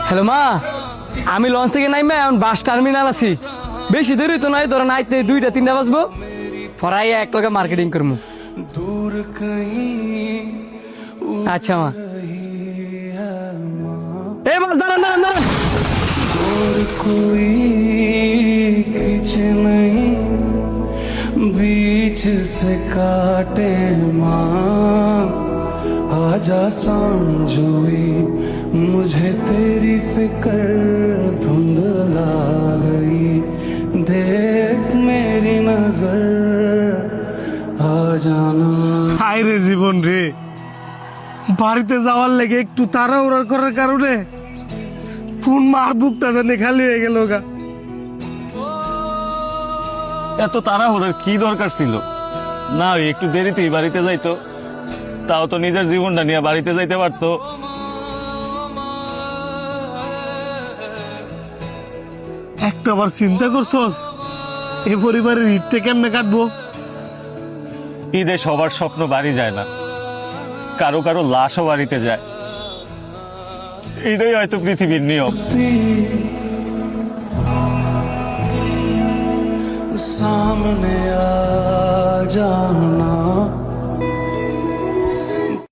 Hello মা, আমি launch থেকে নাইমা এখন বাস টার্মিনাল আছি। বেশি দেরি তো নাই, ধরেন আইতে 2টা-3টা বাজবো। ফরাই এক লগে মার্কেটিং করবো। আচ্ছা মা। এই বাস দাঁড়ান দাঁড়ান দাঁড়ান। बीच से काटे माँ आजा समझोई मुझे तेरी फिक्र धुंधला गई देख मेरी नजर आ जाना। হায় রে জীবন রে, বাড়িতে যাওয়ার লেগে একটু তাড়াহুড়া করার কারণে কোন মার বুকটা জানে খালি হয়ে গেল গা। এত তাড়াহুড়ার কি দরকার ছিল? না একটু দেরিতেই বাড়িতে যাইতো, তাও তো নিজের জীবনটা নিয়ে বাড়িতে যাইতে পারতো। একটা বার চিন্তা করছস এ পরিবারের ঈদটা কেমনে কাটবো? ঈদে সবার স্বপ্ন বাড়ি যায় না, কারো কারো লাশও বাড়িতে যায়। এটাই হয়তো পৃথিবীর নিয়ম। सामने आ जाना।